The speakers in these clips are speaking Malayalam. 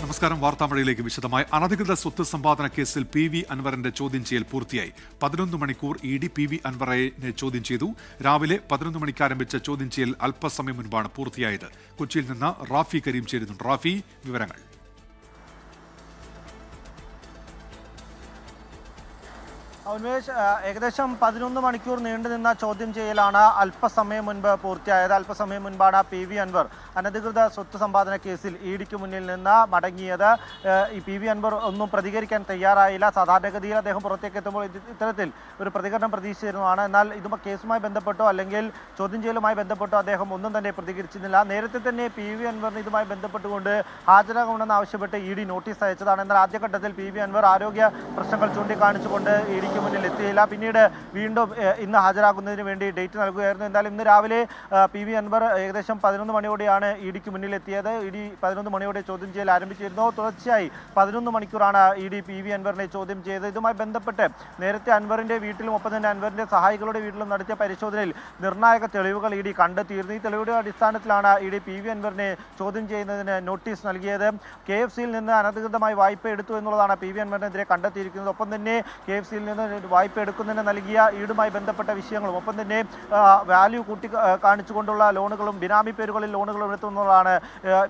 നമസ്കാരം. വാർത്താമഴയിലേക്ക് വിശദമായി. അനധികൃത സ്വത്ത് സമ്പാദന കേസിൽ പി.വി. അൻവറിന്റെ ചോദ്യം ചെയ്യൽ പൂർത്തിയായി. 11 മണിക്കൂർ ഇ.ഡി. പി.വി. അൻവറിനെ ചോദ്യം ചെയ്തു. രാവിലെ 11 മണിക്ക് ആരംഭിച്ച ചോദ്യം ചെയ്യൽ അല്പസമയം മുൻപാണ് പൂർത്തിയായത്. കൊച്ചിയിൽ നിന്ന് റാഫി കരീം ചേരുന്നുണ്ട്. റാഫി, വിവരങ്ങൾ. ഉന്മേഷ്, ഏകദേശം 11 മണിക്കൂർ നീണ്ടുനിന്ന ചോദ്യം ചെയ്യലാണ് അല്പസമയം മുൻപ് പൂർത്തിയായത്. അല്പസമയം മുൻപാണ് പി.വി. അൻവർ അനധികൃത സ്വത്ത് സമ്പാദന കേസിൽ ഇഡിക്ക് മുന്നിൽ നിന്ന് മടങ്ങിയത്. ഈ പി.വി. അൻവർ ഒന്നും പ്രതികരിക്കാൻ തയ്യാറായില്ല. സാധാരണഗതിയിൽ അദ്ദേഹം പുറത്തേക്ക് എത്തുമ്പോൾ ഇത്തരത്തിൽ ഒരു പ്രതികരണം പ്രതീക്ഷിച്ചിരുന്നതാണ്. എന്നാൽ കേസുമായി ബന്ധപ്പെട്ടോ അല്ലെങ്കിൽ ചോദ്യം ചെയ്യലുമായി ബന്ധപ്പെട്ടോ അദ്ദേഹം ഒന്നും തന്നെ പ്രതികരിച്ചിരുന്നില്ല. നേരത്തെ തന്നെ പി.വി. അൻവറിന് ഇതുമായി ബന്ധപ്പെട്ടുകൊണ്ട് ഹാജരാകണമെന്ന് ആവശ്യപ്പെട്ട് ഇ.ഡി. നോട്ടീസ് അയച്ചതാണ്. എന്നാൽ ആദ്യഘട്ടത്തിൽ പി.വി. അൻവർ ആരോഗ്യ പ്രശ്നങ്ങൾ ചൂണ്ടിക്കാണിച്ചുകൊണ്ട് ഇഡിക്ക് മുന്നിൽ എത്തിയില്ല. പിന്നീട് വീണ്ടും ഇന്ന് ഹാജരാകുന്നതിന് വേണ്ടി ഡേറ്റ് നൽകുകയായിരുന്നു. എന്നാൽ ഇന്ന് രാവിലെ പി.വി. അൻവർ ഏകദേശം 11 മണിയോടെയാണ് ഇഡിക്ക് മുന്നിൽ എത്തിയത്. ഇഡി 11 മണിയോടെ ചോദ്യം ചെയ്യൽ ആരംഭിച്ചിരുന്നു. തുടർച്ചയായി 11 മണിക്കൂറാണ് ഇഡി പി.വി. അൻവറിനെ ചോദ്യം ചെയ്തത്. ഇതുമായി ബന്ധപ്പെട്ട് നേരത്തെ അൻവറിന്റെ വീട്ടിലും ഒപ്പം തന്നെ അൻവറിന്റെ സഹായികളുടെ വീട്ടിലും നടത്തിയ പരിശോധനയിൽ നിർണായക തെളിവുകൾ ഇഡി കണ്ടെത്തിയിരുന്നു. ഈ തെളിവുകളുടെ അടിസ്ഥാനത്തിലാണ് ഇഡി പി.വി. അൻവറിനെ ചോദ്യം ചെയ്യുന്നതിന് നോട്ടീസ് നൽകിയത്. KFC-യിൽ നിന്ന് അനധികൃതമായി വായ്പ എടുത്തു എന്നുള്ളതാണ് പി.വി. അൻവറിനെതിരെ കണ്ടെത്തിയിരിക്കുന്നത്. ഒപ്പം തന്നെ KFC-യിൽ നിന്ന് വായ്പ എടുക്കുന്നതിന് നൽകിയ ഈടുമായി ബന്ധപ്പെട്ട വിഷയങ്ങളും ഒപ്പം തന്നെ വാല്യൂ കൂട്ടി കാണിച്ചുകൊണ്ടുള്ള ലോണുകളും ബിനാമി പേരുകളിൽ ലോണുകളും എടുത്തുന്നതാണ്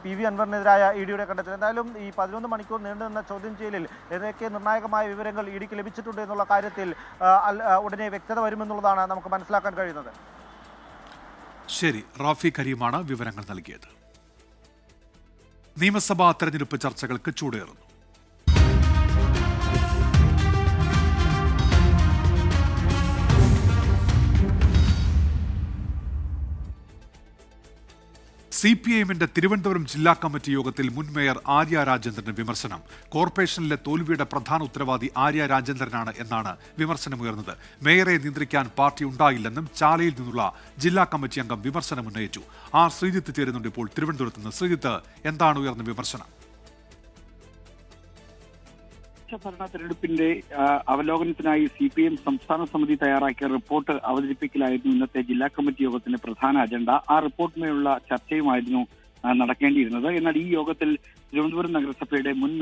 പി.വി. അൻവറിനെതിരായ ഇഡിയുടെ കണ്ടെത്തൽ. എന്തായാലും ഈ 11 മണിക്കൂർ നീണ്ടുനിന്ന ചോദ്യം ചെയ്യലിൽ ഏതൊക്കെ നിർണായകമായ വിവരങ്ങൾ ഇഡിക്ക് ലഭിച്ചിട്ടുണ്ട് എന്നുള്ള കാര്യത്തിൽ ഉടനെ വ്യക്തത വരുമെന്നുള്ളതാണ് നമുക്ക് മനസ്സിലാക്കാൻ കഴിയുന്നത്. ശരി, റാഫി കരീമാണ് വിവരങ്ങൾ നൽകിയത്. നിയമസഭാ തെരഞ്ഞെടുപ്പ് ചർച്ചകൾക്ക് ചൂടേറുന്നു. CPIM-ന്റെ തിരുവനന്തപുരം ജില്ലാ കമ്മിറ്റി യോഗത്തിൽ മുൻ മേയർ ആര്യ രാജേന്ദ്രന് വിമർശനം. കോർപ്പറേഷനിലെ തോൽവിയുടെ പ്രധാന ഉത്തരവാദി ആര്യ രാജേന്ദ്രനാണ് എന്നാണ് വിമർശനമുയർന്നത്. മേയറെ നിയന്ത്രിക്കാൻ പാർട്ടി ഉണ്ടായില്ലെന്നും ചാലയിൽ നിന്നുള്ള ജില്ലാ കമ്മിറ്റി അംഗം വിമർശനമുന്നയിച്ചു. ശ്രീജിത്ത് ചേരുന്നുണ്ട് ഇപ്പോൾ തിരുവനന്തപുരത്ത് നിന്ന്. ശ്രീജിത്ത്, എന്താണ് ഉയർന്ന വിമർശനം? ഭരണ തെരഞ്ഞെടുപ്പിന്റെ അവലോകനത്തിനായി CPIM സംസ്ഥാന സമിതി തയ്യാറാക്കിയ റിപ്പോർട്ട് അവതരിപ്പിക്കലായിരുന്നു ഇന്നത്തെ ജില്ലാ കമ്മിറ്റി യോഗത്തിന്റെ പ്രധാന അജണ്ട. ആ റിപ്പോർട്ടിന്മേലുള്ള ചർച്ചയുമായിരുന്നു നടക്കേണ്ടിയിരുന്നത്. എന്നാൽ ഈ യോഗത്തിൽ തിരുവനന്തപുരം നഗരസഭയുടെ മുൻ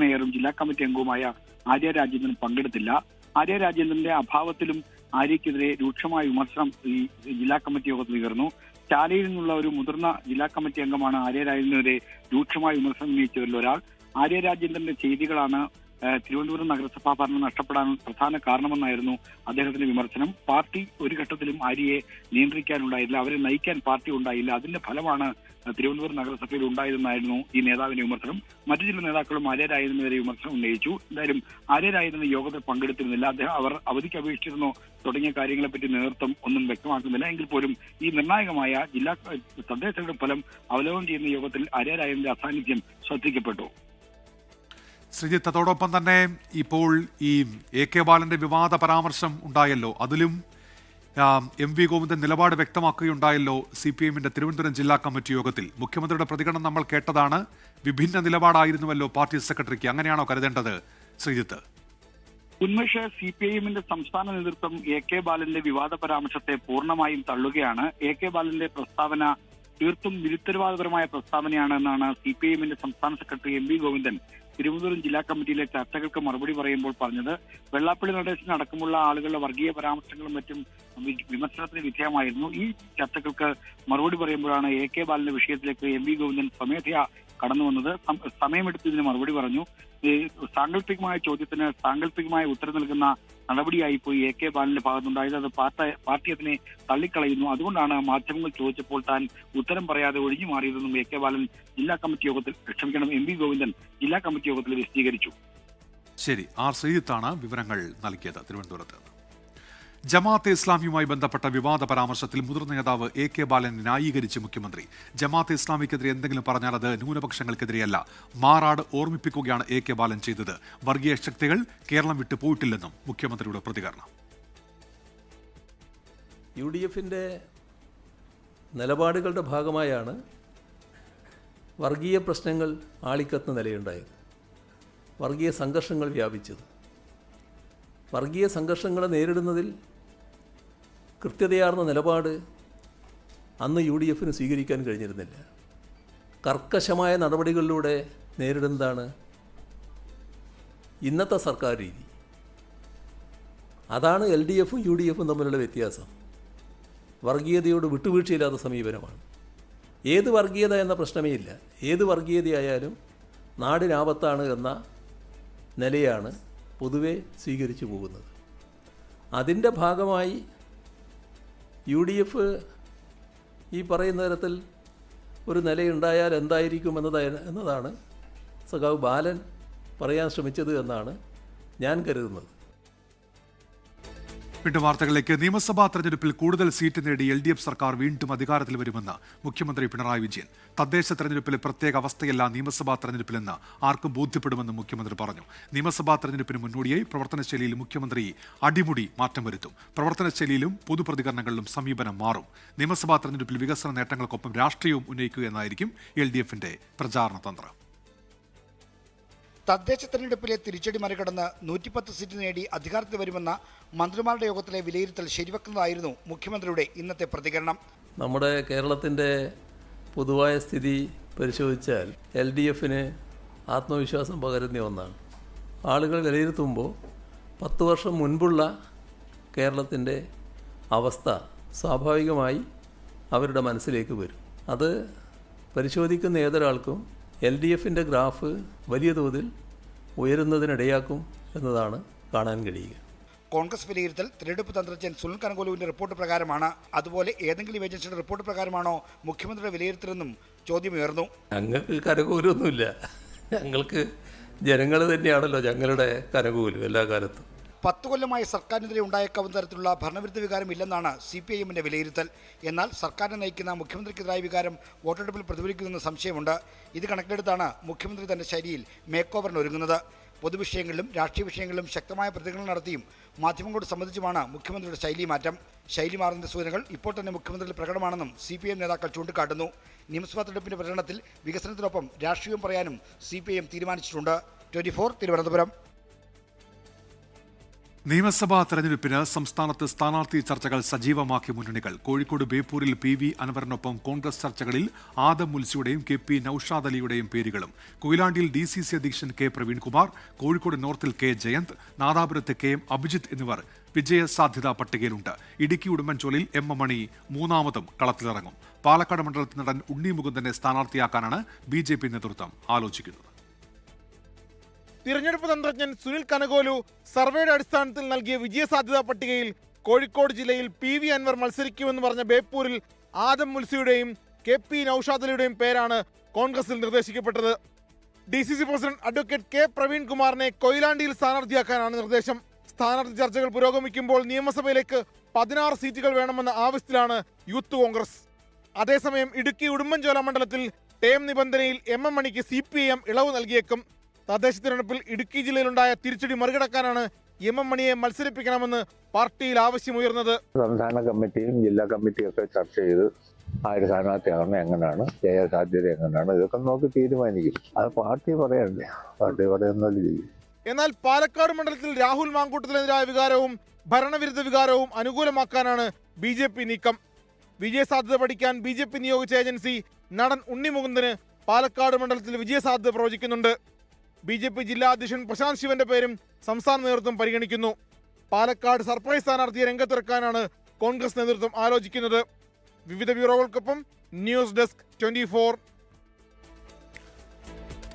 മേയറും ജില്ലാ കമ്മിറ്റി അംഗവുമായ ആര്യ രാജേന്ദ്രൻ പങ്കെടുത്തില്ല. ആര്യ രാജേന്ദ്രന്റെ അഭാവത്തിലും ആര്യക്കെതിരെ രൂക്ഷമായ വിമർശനം ഈ ജില്ലാ കമ്മിറ്റി യോഗത്തിൽ ഉയർന്നു. ചാലയിൽ നിന്നുള്ള ഒരു മുതിർന്ന ജില്ലാ കമ്മിറ്റി അംഗമാണ് ആര്യ രാജേന്ദ്രനെതിരെ രൂക്ഷമായ വിമർശനം ഉന്നയിച്ചവരിൽ ഒരാൾ. ആര്യ രാജേന്ദ്രന്റെ ചെയ്തികളാണ് തിരുവനന്തപുരം നഗരസഭാ ഭരണം നഷ്ടപ്പെടാൻ പ്രധാന കാരണമെന്നായിരുന്നു അദ്ദേഹത്തിന്റെ വിമർശനം. പാർട്ടി ഒരു ഘട്ടത്തിലും ആര്യയെ നിയന്ത്രിക്കാനുണ്ടായില്ല, അവരെ നയിക്കാൻ പാർട്ടി ഉണ്ടായില്ല. അതിന്റെ ഫലമാണ് തിരുവനന്തപുരം നഗരസഭയിൽ ഉണ്ടായതെന്നായിരുന്നു ഈ നേതാവിന്റെ വിമർശനം. മറ്റു ചില നേതാക്കളും ആര്യ രാജേന്ദ്രനെതിരെ വിമർശനം ഉന്നയിച്ചു. എന്തായാലും ആര്യ രാജേന്ദ്രൻ യോഗത്തിൽ പങ്കെടുത്തിരുന്നില്ല. അവർ അവധിക്ക് അപേക്ഷിച്ചിരുന്നോ തുടങ്ങിയ കാര്യങ്ങളെപ്പറ്റി നേതൃത്വം ഒന്നും വ്യക്തമാക്കുന്നില്ല. എങ്കിൽ പോലും ഈ നിർണായകമായ ജില്ലാ തദ്ദേശ തെരഞ്ഞെടുപ്പ് ഫലം അവലോകനം ചെയ്യുന്ന യോഗത്തിൽ ആര്യ രാജേന്ദ്രന്റെ അസാന്നിധ്യം ശ്രദ്ധിക്കപ്പെട്ടു. ശ്രീജിത്ത്, അതോടൊപ്പം തന്നെ ഇപ്പോൾ ഈ AK ബാലന്റെ വിവാദ പരാമർശം ഉണ്ടായല്ലോ, അതിലും MV ഗോവിന്ദൻ നിലപാട് വ്യക്തമാക്കുകയുണ്ടായല്ലോ CPIM-ന്റെ തിരുവനന്തപുരം ജില്ലാ കമ്മിറ്റി യോഗത്തിൽ. മുഖ്യമന്ത്രിയുടെ പ്രതികരണം നമ്മൾ കേട്ടതാണ്. വിഭിന്ന നിലപാടായിരുന്നുവല്ലോ പാർട്ടി സെക്രട്ടറിക്ക്. അങ്ങനെയാണോ കരുതേണ്ടത് ശ്രീജിത്ത്? ഉന്മേഷ്, CPIM-ന്റെ സംസ്ഥാന നേതൃത്വം AK ബാലന്റെ വിവാദ പരാമർശത്തെ പൂർണ്ണമായും തള്ളുകയാണ്. AK ബാലന്റെ പ്രസ്താവന തീർത്തും നിരുത്തരവാദപരമായ പ്രസ്താവനയാണെന്നാണ് CPIM-ന്റെ സംസ്ഥാന സെക്രട്ടറി MV ഗോവിന്ദൻ തിരുവനന്തപുരം ജില്ലാ കമ്മിറ്റിയിലെ ചർച്ചകൾക്ക് മറുപടി പറയുമ്പോൾ പറഞ്ഞത്. വെള്ളാപ്പള്ളി നടേശൻ അടക്കമുള്ള ആളുകളുടെ വർഗീയ പരാമർശങ്ങളും മറ്റും വിമർശനത്തിന് വിധേയമായിരുന്നു. ഈ ചർച്ചകൾക്ക് മറുപടി പറയുമ്പോഴാണ് AK ബാലന്റെ വിഷയത്തിലേക്ക് MV ഗോവിന്ദൻ സ്വമേധയാ കടന്നു വന്നത്. സമയമെടുത്ത് ഇതിന് മറുപടി പറഞ്ഞു. സാങ്കല്പികമായ ചോദ്യത്തിന് സാങ്കല്പികമായ ഉത്തരം നൽകുന്ന നടപടിയായി പോയി AK ബാലന്റെ ഭാഗത്തുണ്ടായത്. അത് പാർട്ടി അതിനെ തള്ളിക്കളയുന്നു. അതുകൊണ്ടാണ് മാധ്യമങ്ങൾ ചോദിച്ചപ്പോൾ താൻ ഉത്തരം പറയാതെ ഒഴിഞ്ഞു മാറിയതെന്നും AK ബാലൻ ജില്ലാ കമ്മിറ്റി യോഗത്തിൽ MV ഗോവിന്ദൻ ജില്ലാ കമ്മിറ്റി യോഗത്തിൽ വിശദീകരിച്ചു. ശരി, ശ്രീജിത്താണ് വിവരങ്ങൾ നൽകിയത് തിരുവനന്തപുരത്ത്. ജമാഅത്തെ ഇസ്ലാമിയുമായി ബന്ധപ്പെട്ട വിവാദ പരാമർശത്തിൽ മുതിർന്ന നേതാവ് AK ബാലനെ ന്യായീകരിച്ച് മുഖ്യമന്ത്രി. ജമാഅത്തെ ഇസ്ലാമിക്കെതിരെ എന്തെങ്കിലും പറഞ്ഞാൽ അത് ന്യൂനപക്ഷങ്ങൾക്കെതിരെയല്ല, മാറാട് ഓർമ്മിപ്പിക്കുകയാണ് AK ബാലൻ ചെയ്തത്. വർഗീയ ശക്തികൾ കേരളം വിട്ടു പോയിട്ടില്ലെന്നും മുഖ്യമന്ത്രിയുടെ പ്രതികരണം. UDF-ന്റെ നിലപാടുകളുടെ ഭാഗമായാണ് വർഗീയ പ്രശ്നങ്ങൾ ആളിക്കത്തുന്ന നിലയുണ്ടായത്, വർഗീയ സംഘർഷങ്ങൾ വ്യാപിച്ചത്. വർഗീയ സംഘർഷങ്ങളെ നേരിടുന്നതിൽ കൃത്യതയാർന്ന നിലപാട് അന്ന് UDF-ന് സ്വീകരിക്കാൻ കഴിഞ്ഞിരുന്നില്ല. കർക്കശമായ നടപടികളിലൂടെ നേരിടുന്നതാണ് ഇന്നത്തെ സർക്കാർ രീതി. അതാണ് LDF ഉം UDF ഉം തമ്മിലുള്ള വ്യത്യാസം. വർഗീയതയോട് വിട്ടുവീഴ്ചയില്ലാത്ത സമീപനമാണ്. ഏത് വർഗീയത എന്ന പ്രശ്നമേ ഇല്ല. ഏത് വർഗീയതയായാലും നാടിനാപത്താണ് എന്ന നിലയാണ് പൊതുവെ സ്വീകരിച്ചു പോകുന്നത്. അതിൻ്റെ ഭാഗമായി UDF ഈ പറയുന്ന തരത്തിൽ ഒരു നിലയുണ്ടായാൽ എന്തായിരിക്കും എന്നതാണ് സഖാവ് ബാലൻ പറയാൻ ശ്രമിച്ചത് എന്നാണ് ഞാൻ കരുതുന്നത്. വീണ്ടും വാർത്തകളിലേക്ക്. നിയമസഭാ തെരഞ്ഞെടുപ്പിൽ കൂടുതൽ സീറ്റ് നേടി LDF സർക്കാർ വീണ്ടും അധികാരത്തിൽ വരുമെന്ന് മുഖ്യമന്ത്രി പിണറായി വിജയൻ. തദ്ദേശ തെരഞ്ഞെടുപ്പിലെ പ്രത്യേക അവസ്ഥയല്ല നിയമസഭാ തെരഞ്ഞെടുപ്പിലെന്ന് ആർക്കും ബോധ്യപ്പെടുമെന്ന് മുഖ്യമന്ത്രി പറഞ്ഞു. നിയമസഭാ തെരഞ്ഞെടുപ്പിന് മുന്നോടിയായി പ്രവർത്തനശൈലിയിൽ മുഖ്യമന്ത്രി അടിമുടി മാറ്റം വരുത്തും. പ്രവർത്തനശൈലിയിലും പൊതുപ്രതികരണങ്ങളിലും സമീപനം മാറും. നിയമസഭാ തെരഞ്ഞെടുപ്പിൽ വികസന നേട്ടങ്ങൾക്കൊപ്പം രാഷ്ട്രീയവും ഉന്നയിക്കുക എന്നായിരിക്കും LDFന്റെ പ്രചാരണ തന്ത്രം. തദ്ദേശ തെരഞ്ഞെടുപ്പിലെ തിരിച്ചടി മറികടന്ന് 110 സീറ്റ് നേടി അധികാരത്തിൽ വരുമെന്ന മന്ത്രിമാരുടെ യോഗത്തിലെ വിലയിരുത്തൽ ശരിവെക്കുന്നതായിരുന്നു മുഖ്യമന്ത്രിയുടെ ഇന്നത്തെ പ്രതികരണം. നമ്മുടെ കേരളത്തിൻ്റെ പൊതുവായ സ്ഥിതി പരിശോധിച്ചാൽ LDFന് ആത്മവിശ്വാസം പകരുന്ന ഒന്നാണ്. ആളുകൾ വിലയിരുത്തുമ്പോൾ 10 വർഷം മുൻപുള്ള കേരളത്തിൻ്റെ അവസ്ഥ സ്വാഭാവികമായി അവരുടെ മനസ്സിലേക്ക് വരും. അത് പരിശോധിക്കുന്ന ഏതൊരാൾക്കും LDFന്റെ ഗ്രാഫ് വലിയ തോതിൽ ഉയരുന്നതിനിടയാക്കും എന്നതാണ് കാണാൻ കഴിയുക. കോൺഗ്രസ് വിലയിരുത്തൽ തിരഞ്ഞെടുപ്പ് തന്ത്രജ്ഞൻ സുനിൽ കനകോലുവിന്റെ റിപ്പോർട്ട് പ്രകാരമാണ്. അതുപോലെ ഏതെങ്കിലും ഏജൻസിയുടെ റിപ്പോർട്ട് പ്രകാരമാണോ മുഖ്യമന്ത്രിയുടെ വിലയിരുത്തലെന്നും ചോദ്യമുയർന്നു. ഞങ്ങൾക്ക് കനകോലൊന്നുമില്ല. ഞങ്ങൾക്ക് ജനങ്ങൾ തന്നെയാണല്ലോ ഞങ്ങളുടെ കനകോലും എല്ലാ കാലത്തും. 10 കൊല്ലമായി സർക്കാരിനെതിരെ ഉണ്ടായേക്കാവുന്ന തരത്തിലുള്ള ഭരണവിരുദ്ധ വികാരം ഇല്ലെന്നാണ് CPIMന്റെ വിലയിരുത്തൽ. എന്നാൽ സർക്കാരിനെ നയിക്കുന്ന മുഖ്യമന്ത്രിക്കെതിരായ വികാരം വോട്ടെടുപ്പിൽ പ്രതിഫലിക്കുമെന്ന് സംശയമുണ്ട്. ഇത് കണക്കിലെടുത്താണ് മുഖ്യമന്ത്രി തന്റെ ശൈലിയിൽ മേക്ക് ഓവറിന് ഒരുങ്ങുന്നത്. പൊതുവിഷയങ്ങളിലും രാഷ്ട്രീയ വിഷയങ്ങളിലും ശക്തമായ പ്രതികരണം നടത്തിയും മാധ്യമങ്ങളോട് സംബന്ധിച്ചുമാണ് മുഖ്യമന്ത്രിയുടെ ശൈലി മാറ്റം. ശൈലി മാറുന്ന സൂചനകൾ ഇപ്പോൾ തന്നെ മുഖ്യമന്ത്രിയിൽ പ്രകടമാണെന്നും CPIM നേതാക്കൾ ചൂണ്ടിക്കാട്ടുന്നു. നിയമസഭാ തെരഞ്ഞെടുപ്പിന്റെ പ്രചരണത്തിൽ വികസനത്തിനൊപ്പം രാഷ്ട്രീയവും പറയാനും CPIM തീരുമാനിച്ചിട്ടുണ്ട്. 24 തിരുവനന്തപുരം. നിയമസഭാ തെരഞ്ഞെടുപ്പിന് സംസ്ഥാനത്ത് സ്ഥാനാർത്ഥി ചർച്ചകൾ സജീവമാക്കിയ മുന്നണികൾ. കോഴിക്കോട് ബേപ്പൂരിൽ PV അൻവറിനൊപ്പം കോൺഗ്രസ് ചർച്ചകളിൽ ആദം മുൽസിയുടെയും KP നൌഷാദ് അലിയുടെയും പേരുകളും. കൊയിലാണ്ടിയിൽ DCC അധ്യക്ഷൻ K Praveenkumar, Kozhikode നോർത്തിൽ K Jayant, നാദാപുരത്ത് KM Abhijith എന്നിവർ വിജയസാധ്യതാ പട്ടികയിലുണ്ട്. ഇടുക്കി ഉടുമ്പൻചോലയിൽ M മണി മൂന്നാമതും കളത്തിലിറങ്ങും. പാലക്കാട് മണ്ഡലത്തിൽ നടൻ ഉണ്ണി മുകുന്ദനെ സ്ഥാനാർത്ഥിയാക്കാനാണ് BJP നേതൃത്വം ആലോചിക്കുന്നത്. തിരഞ്ഞെടുപ്പ് തന്ത്രജ്ഞൻ സുനിൽ കനകോലു സർവേയുടെ അടിസ്ഥാനത്തിൽ നൽകിയ വിജയസാധ്യതാ പട്ടികയിൽ കോഴിക്കോട് ജില്ലയിൽ PV അൻവർ മത്സരിക്കുമെന്ന് പറഞ്ഞ ബേപ്പൂരിൽ ആദം മുൽസിയുടെയും KP നൌഷാദ് അലിയുടെയും പേരാണ് കോൺഗ്രസിൽ നിർദ്ദേശിക്കപ്പെട്ടത്. DCC പ്രസിഡന്റ് അഡ്വക്കേറ്റ് K പ്രവീൺകുമാറിനെ കൊയിലാണ്ടിയിൽ സ്ഥാനാർത്ഥിയാക്കാനാണ് നിർദ്ദേശം. സ്ഥാനാർത്ഥി ചർച്ചകൾ പുരോഗമിക്കുമ്പോൾ നിയമസഭയിലേക്ക് 16 സീറ്റുകൾ വേണമെന്ന ആവശ്യത്തിലാണ് യൂത്ത് കോൺഗ്രസ്. അതേസമയം ഇടുക്കി ഉടുമ്പൻചോല മണ്ഡലത്തിൽ ടേം നിബന്ധനയിൽ M മണിക്ക് CPIM ഇളവ് നൽകിയേക്കും. തദ്ദേശ തിരഞ്ഞെടുപ്പിൽ ഇടുക്കി ജില്ലയിലുണ്ടായ തിരിച്ചടി മറികടക്കാനാണ് M മണിയെ മത്സരിപ്പിക്കണമെന്ന് പാർട്ടിയിൽ ആവശ്യമുയർന്നത്. സംസ്ഥാന കമ്മിറ്റിയും ജില്ലാ കമ്മിറ്റിയും ഒക്കെ ചർച്ച ചെയ്ത് ആ ഒരു സ്ഥാനാർത്ഥിയാകുന്നത് എങ്ങനെയാണ്, ജയസാധ്യത എങ്ങനെയാണ്, ഇതൊക്കെ നോക്കി തീരുമാനിക്കും. അത് പാർട്ടി പറയണ്ടേ, പാർട്ടി പറയുന്നത് ചെയ്യും. എന്നാൽ പാലക്കാട് മണ്ഡലത്തിൽ രാഹുൽ മാങ്കൂട്ടത്തിനെതിരായ വികാരവും ഭരണവിരുദ്ധ വികാരവും അനുകൂലമാക്കാനാണ് BJP നീക്കം. വിജയസാധ്യത പഠിക്കാൻ BJP നിയോഗിച്ച ഏജൻസി നടൻ ഉണ്ണി മുകുന്ദന് പാലക്കാട് മണ്ഡലത്തിൽ വിജയസാധ്യത പ്രവചിക്കുന്നുണ്ട്. BJP ജില്ലാ അധ്യക്ഷൻ പ്രശാന്ത് ശിവന്റെ പേരും സംസ്ഥാന നേതൃത്വം പരിഗണിക്കുന്നു. പാലക്കാട് സർപ്രൈസ് സ്ഥാനാർത്ഥിയെ രംഗത്തിറക്കാനാണ് കോൺഗ്രസ് നേതൃത്വം ആലോചിക്കുന്നത്. വിവിധ ബ്യൂറോകൾക്കൊപ്പം ന്യൂസ് ഡെസ്ക് 24.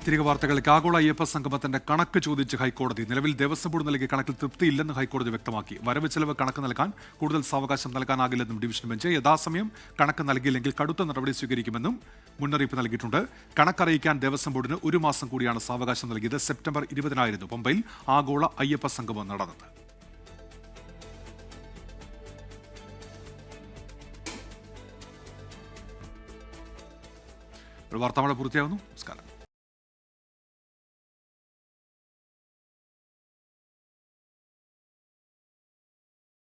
തിരികെ വാർത്തകളിലേക്ക്. ആഗോള അയ്യപ്പ സംഗമത്തിന്റെ കണക്ക് ചോദിച്ച് ഹൈക്കോടതി. നിലവിൽ ദേവസ്വം ബോർഡ് നൽകിയ കണക്കിൽ തൃപ്തിയില്ലെന്ന് ഹൈക്കോടതി വ്യക്തമാക്കി. വരവ് ചെലവ് കണക്ക് നൽകാൻ കൂടുതൽ സാവകാശം നൽകാനാകില്ലെന്നും ഡിവിഷൻ ബെഞ്ച്. യഥാസമയം കണക്ക് നൽകിയില്ലെങ്കിൽ കടുത്ത നടപടി സ്വീകരിക്കുമെന്നും മുന്നറിയിപ്പ് നൽകിയിട്ടുണ്ട്. കണക്കറിയിക്കാൻ ദേവസ്വം ബോർഡിന് 1 മാസം കൂടിയാണ് സാവകാശം നൽകിയത്. സെപ്റ്റംബർ 20 പമ്പയിൽ ആഗോള അയ്യപ്പ സംഗമം നടന്നത്. വാർത്താമഴ പൂർത്തിയാകുന്നു. നമസ്കാരം.